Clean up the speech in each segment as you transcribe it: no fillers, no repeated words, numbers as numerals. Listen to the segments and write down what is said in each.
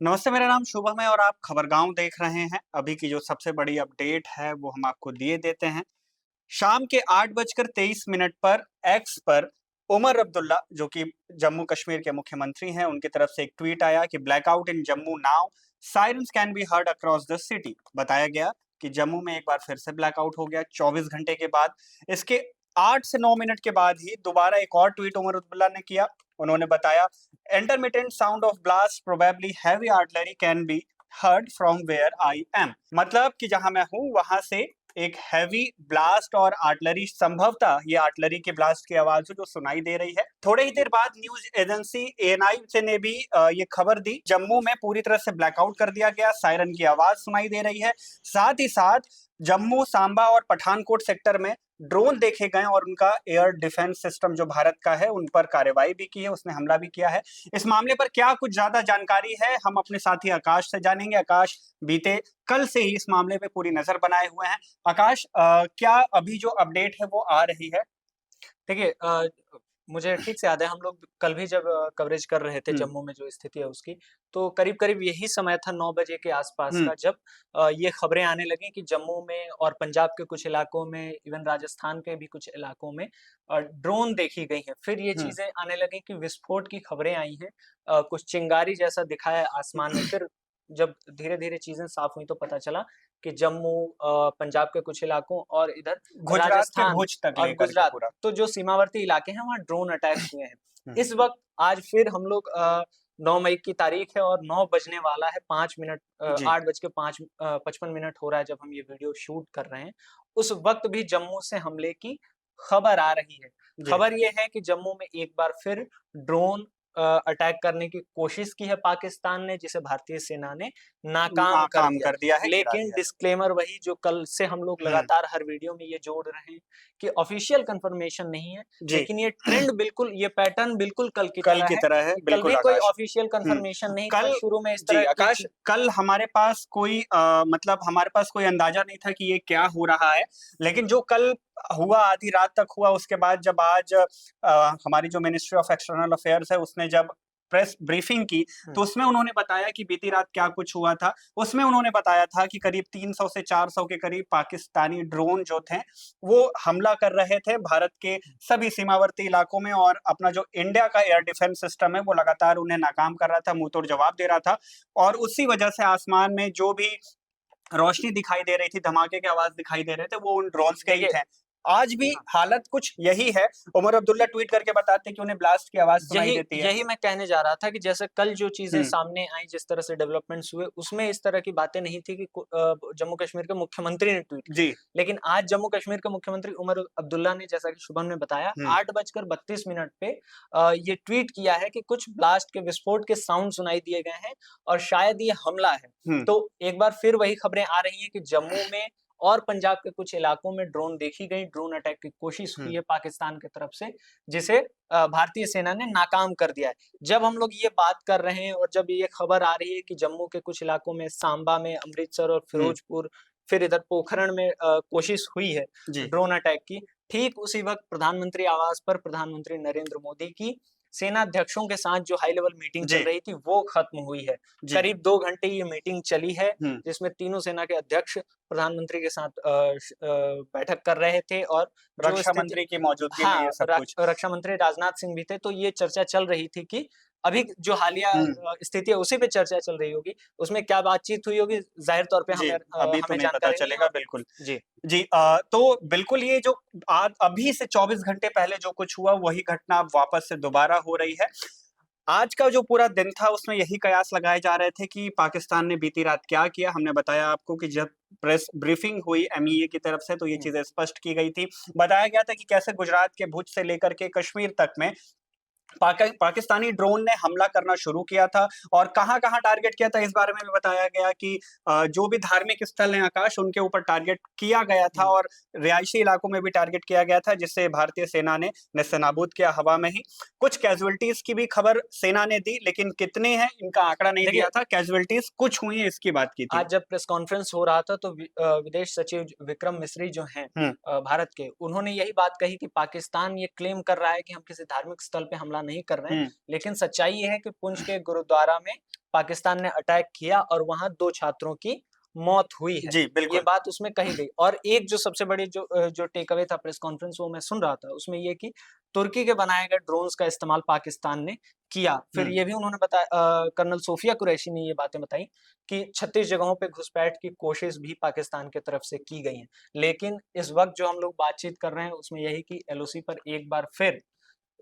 नमस्ते, मेरा नाम शुभम है और आप खबरगांव देख रहे हैं। अभी की जो सबसे बड़ी अपडेट है वो हम आपको दिए देते हैं। शाम के 8:23 पर एक्स पर उमर अब्दुल्ला जो कि जम्मू कश्मीर के मुख्यमंत्री हैं, उनकी तरफ से एक ट्वीट आया कि blackout in Jammu now, sirens can be heard across the city. बताया गया कि जम्मू में एक बार फिर से ब्लैकआउट हो गया 24 घंटे के बाद। इसके 8 से 9 मिनट के बाद ही दोबारा एक और ट्वीट उमर अब्दुल्ला ने किया। उन्होंने बताया, intermittent sound of blast probably heavy artillery can be heard from where I am. मतलब कि जहां मैं हूं वहां से एक हैवी ब्लास्ट और आर्टिलरी, संभवतः ये आर्टिलरी के ब्लास्ट की आवाज है जो सुनाई दे रही है। थोड़े ही देर बाद न्यूज एजेंसी एएनआई से ने भी ये खबर दी, जम्मू में पूरी तरह से ब्लैकआउट कर दिया गया, सायरन की आवाज सुनाई दे रही है। साथ ही साथ जम्मू, सांबा और पठानकोट सेक्टर में ड्रोन देखे गए और उनका एयर डिफेंस सिस्टम जो भारत का है उन पर कार्रवाई भी की है, उसने हमला भी किया है। इस मामले पर क्या कुछ ज्यादा जानकारी है, हम अपने साथी आकाश से जानेंगे। आकाश बीते कल से ही इस मामले पे पूरी नजर बनाए हुए हैं। आकाश, क्या अभी जो अपडेट है वो आ रही है? देखिए मुझे ठीक से याद है हम लोग कल भी जब कवरेज कर रहे थे हम्म। जम्मू में जो स्थिति है उसकी, तो करीब-करीब यही समय था 9 बजे के आसपास हम्म। का जब ये खबरें आने लगी कि जम्मू में और पंजाब के कुछ इलाकों में, इवन राजस्थान के भी कुछ इलाकों में ड्रोन देखी गई हैं। फिर ये हम्म। चीज़ें आने लगी कि विस्फोट की खबरें आई हैं, कुछ चिंगारी जैसा दिखा है आसमान में। फिर जब धीरे-धीरे चीज़ें साफ हुई तो पता चला कि जम्मू, पंजाब के कुछ इलाकों और इधर गुजरात से राजस्थान भुज तक और लेकर के गुजरात, पूरा। तो जो सीमावर्ती इलाके हैं वहाँ ड्रोन अटैक्स हुए हैं। हम्म। इस वक़्त आज फिर हम लोग 9 मई की तारीख है और 9 बजने वाला है 5 मिनट, जी। 8 बज के 55 मिनट हो रहा है जब हम ये वीडियो शूट कर रहे हैं। उस वक़्त भी जम्मू से हमले की खबर आ रही है। जी। खबर ये है कि जम्मू में एक बार फिर ड्रोन अटैक करने की कोशिश की है पाकिस्तान ने, जिसे भारतीय सेना ने नाकाम कर नाकाम दिया। कर दिया है, गिरा लेकिन दिया है। डिस्क्लेमर वही जो कल से हम लोग हम्म। लगातार हर वीडियो में ये जोड़ रहे हैं कि ऑफिशियल कंफर्मेशन नहीं है, जी। लेकिन ये ट्रेंड बिल्कुल, ये पैटर्न बिल्कुल कल की कल तरह की है तरह है, कि कल बिल्कुल भी कोई आकाश। ऑफिशियल हुँ। कंफर्मेशन नहीं था, कल शुरू में इस जी, तरह की आकाश, चीज़। कल हमारे पास कोई मतलब हमारे पास कोई अंदाज़ा नहीं था कि ये क्या हो रहा है। लेकिन जो कल हुआ, आधी रात तक हुआ, उसके बाद जब आज हमारी जो मिनिस्ट्री ऑफ एक्सटर्नल अफेयर्स है, उसने जब प्रेस ब्रीफिंग की, हुँ, तो उसमें उन्होंने बताया कि बीती रात क्या कुछ हुआ था। उसमें उन्होंने बताया था कि करीब 300 से 400 के करीब पाकिस्तानी ड्रोन जो थे, वो हमला कर रहे थे भारत के सभी सीमावर्ती इलाकों में, और अपना जो इंडिया का एयर डिफेंस सिस्टम है वो लगातार उन्हें नाकाम कर रहा था, मुंहतोड़ जवाब दे रहा था। और उसी वजह से आसमान में जो भी रोशनी दिखाई दे रही थी, धमाके की आवाज दिखाई दे रहे थे, वो उन ड्रोन्स के ही देखिए, थे। आज भी हाँ। हालत कुछ यही है। उमर अब्दुल्ला ट्वीट करके बताते हैं कि उन्हें ब्लास्ट की आवाज सुनाई यही देती है। यही मैं कहने जा रहा था कि जैसे कल जो चीज़ें हुँ। सामने आई, जिस तरह से डेवलपमेंट्स हुए, उसमें इस तरह की बातें नहीं थी कि जम्मू कश्मीर के मुख्यमंत्री ने ट्वीट किया। जी। लेकिन आज जम्मू कश्मीर के मुख्यमंत्री उमर अब्दुल्ला ने, जैसा कि शुभम ने बताया, हुँ। 8:32 पे ये ट्वीट किया है कि कुछ ब्लास्ट के, विस्फोट के साउंड सुनाई दिए गए हैं और शायद ये हमला है। हुँ। तो एक बार फिर वही खबरें आ रही हैं कि जम्मू में और पंजाब के कुछ इलाकों में ड्रोन देखी गई, ड्रोन अटैक की कोशिश हुँ। हुई है पाकिस्तान की तरफ से, जिसे भारतीय सेना ने नाकाम कर दिया है। जब हम लोग ये बात कर रहे हैं और जब ये खबर आ रही है कि जम्मू के कुछ इलाकों में, सांबा में, अमृतसर और हुँ। फिरोजपुर, फिर इधर पोखरण में कोशिश हुई है जी। ड्रोन अटैक की, ठीक उसी वक़्त प्रधानमंत्री आवास पर प्रधानमंत्री नरेंद्र मोदी की सेना अध्यक्षों के साथ जो हाई लेवल मीटिंग चल जी। रही थी, वो खत्म हुई है। जी। करीब 2 घंटे ये मीटिंग चली है, हुँ। जिसमें तीनों सेना के अध्यक्ष प्रधानमंत्री के साथ बैठक कर रहे थे और जो रक्षा स्थिति, मंत्री की मौजूदगी में हाँ, ये सब कुछ। रक्षा मंत्री राजनाथ सिंह भी थे, तो ये चर्चा चल रही थी कि अभी जो हालिया हुँ। स्थिति है उसी पे चर्चा चल रही होगी। उसमें क्या बातचीत हुई होगी, ज़ाहिर तौर पे जी, अभी तो हमें नहीं पता जानकारी नहीं है चलेगा, और बिल्कुल। जी। जी, तो बिल्कुल ये जो आज अभी से 24 घंटे पहले जो कुछ हुआ, वही घटना अब वापस से दोबारा हो रही है। आज का जो पूरा दिन था उसमें यही कयास लगाए जा रहे थे कि पाकिस्तान ने बीती रात क्या किया। हमने बताया आपको कि जब प्रेस ब्रीफिंग हुई एमईए की तरफ से तो ये हुँ। चीज़ें स्पष्ट की गई थी। बताया गया था कि कैसे गुजरात के भुज से लेकर के कश्मीर तक में पाकिस्तानी ड्रोन ने हमला करना शुरू किया था, और कहाँ-कहाँ टारगेट किया था इस बारे में भी बताया गया कि जो भी धार्मिक स्थल हैं आकाश, उनके ऊपर टारगेट किया गया था, हुँ। और रिहायशी इलाकों में भी टारगेट किया गया था, जिससे भारतीय सेना ने नेस्तनाबूद किया हवा में ही। कुछ कैज़ुअल्टीज़ की भी खबर सेना ने दी, लेकिन कितने हैं इनका आंकड़ा नहीं दिया देखिए, था। कैज़ुअल्टीज़ कुछ हुई हैं, इसकी बात की थी। आज जब प्रेस कॉन्फ्रेंस हो रहा था तो विदेश सचिव विक्रम मिस्री जो हैं हुँ। भारत के, उन्होंने यही बात कही कि पाकिस्तान ये क्लेम कर रहा है कि हम किसी धार्मिक स्थल पे हमला नहीं कर रहे हैं, हुँ। लेकिन सच्चाई ये है कि पुंछ के गुरुद्वारा में पाकिस्तान ने अटैक किया और वहां 2 छात्रों की मौत हुई है। जी, ये बिल्कुल। बात उसमें कही गई। और एक जो सबसे बड़ी जो टेक अवे था प्रेस कॉन्फ्रेंस, वो मैं सुन रहा था, उसमें ये कि तुर्की के बनाए गए ड्रोन्स का इस्तेमाल पाकिस्तान ने किया। फिर हुँ। ये भी उन्होंने बताया, कर्नल सोफिया कुरैशी ने ये बातें बताई कि 36 जगहों पे घुसपैठ की कोशिश भी पाकिस्तान की तरफ से की गई है। लेकिन इस वक़्त जो हम लोग बातचीत कर रहे हैं उसमें यही कि एलओसी पर एक बार फिर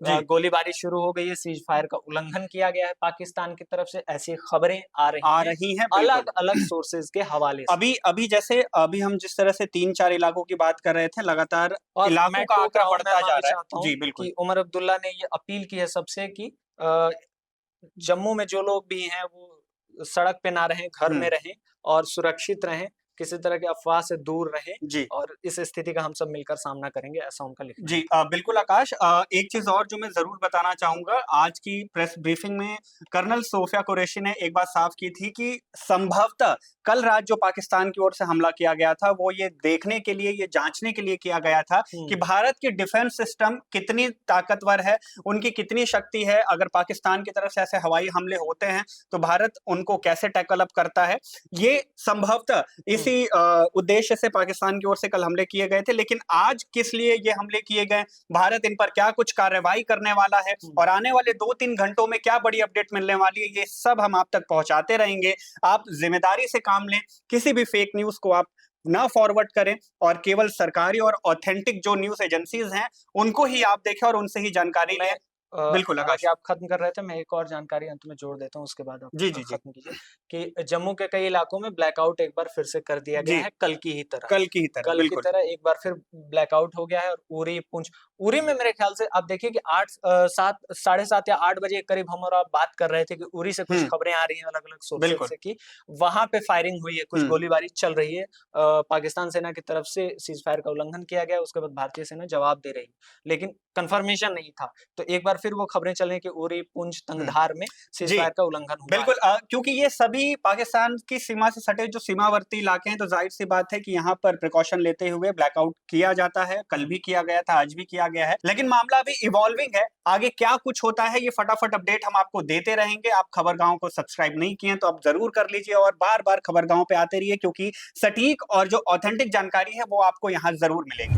जी, गोलीबारी शुरू हो गई है, सीज़ फायर का उल्लंघन किया गया है पाकिस्तान की तरफ से, ऐसी खबरें आ रही आ हैं, रही हैं, बिल्कुल। अलग-अलग सोर्सेज़ के हवाले से। अभी अभी जैसे अभी हम जिस तरह से 3-4 इलाकों की बात कर रहे थे, लगातार और इलाकों मैं का टोक आंकड़ा रहा हूँ, मैं बढ़ता जा माफ़ी रहा चाहता है। हूँ जी, बिल्कुल। कि उमर अब्दुल्ला ने ये अपील की है सबसे कि जम्मू में जो लोग भी हैं वो सड़क पे ना रहें, घर हुँ, में रहें और सुरक्षित रहें, किसी तरह के अफ़वाह से दूर रहें जी। और इस स्थिति का हम सब मिलकर सामना करेंगे, ऐसा उनका लिखना जी, है। बिल्कुल आकाश, एक चीज़ और जो मैं ज़रूर बताना चाहूँगा, आज की प्रेस ब्रीफिंग में कर्नल सोफिया कुरैशी ने एक बात साफ की थी कि संभवतः कल रात जो पाकिस्तान की ओर से हमला किया गया था, वो ये देखने के लिए, ये जाँचने के लिए किया गया था कि हुँ, भारत की डिफेंस सिस्टम कितनी ताकतवर है, उनकी कितनी शक्ति है। अगर पाकिस्तान की तरफ से ऐसे हवाई हमले होते हैं, तो भारत उनको कैसे टैकल अप करता है। ये संभवतः हुँ, इसी उद्देश्य से पाकिस्तान की ओर से कल हमले किए गए थे, लेकिन आज किस लिए ये हमले किए गए, भारत इन पर क्या कुछ कार्रवाई करने वाला है हुँ। और आने वाले 2-3 घंटों में क्या बड़ी अपडेट मिलने वाली है, ये सब हम आप तक पहुंचाते रहेंगे। आप जिम्मेदारी से काम लें, किसी भी फेक न्यूज़ को आप ना फॉरवर्ड करें और केवल सरकारी और ऑथेंटिक जो न्यूज़ एजेंसीज़ हैं, उनको ही आप देखें और उनसे ही जानकारी मैं लें। बिल्कुल हालाँकि आकाश। आप ख़त्म कर रहे थे, मैं एक और जानकारी अंत में जोड़ देता हूँ, उसके बाद आप जी, जी, जी। ख़त्म कीजिए कि जम्मू के कई इलाकों में ब्लैकआउट एक बार फिर से कर दिया गया जी, है, कल की ही तरह। कल की ही तरह, कल की बिल्कुल। तरह एक बार फिर ब्लैकआउट हो गया है और उरी, पुंछ उरी में मेरे ख़्याल से आप देखिए कि 7 साढ़े 7 या 8 बजे के करीब हम और आप बात कर रहे थे कि उरी से कुछ हुँ, खबरें आ रही हैं अलग-अलग सोर्सेज़ बिल्कुल। से कि वहाँ पे फायरिंग हुई है, कुछ हुँ, गोलीबारी चल रही है। पाकिस्तान सेना की तरफ से सीज़ फायर का उल्लंघन किया गया, उसके बाद भारतीय सेना जवाब दे रही है। लेकिन कन्फर्मेशन नहीं था। तो एक बार फिर वो खबरें चली कि उरी, पुंछ, हुँ। तंगधार में सीज़ जी। फायर का उल्लंघन हुआ है। बिल्कुल, क्योंकि ये सभी पाकिस्तान की सीमा से सटे जो सीमावर्ती इलाके हैं, तो ज़ाहिर-सी बात है कि यहाँ पर प्रिकॉशन लेते हुए ब्लैकआउट किया जाता है। कल हुँ। भी किया गया था, आज भी किया गया है। लेकिन मामला अभी इवॉल्विंग है। आगे क्या कुछ होता है, ये फटाफट अपडेट हम आपको देते रहेंगे। आप खबरगाँव को सब्सक्राइब नहीं किए हैं, तो आप ज़रूर कर लीजिए और बार-बार खबरगाँव पे आते रहिए, क्योंकि सटीक और जो ऑथेंटिक जानकारी है, वो आपको यहाँ ज़रूर मिलेगी।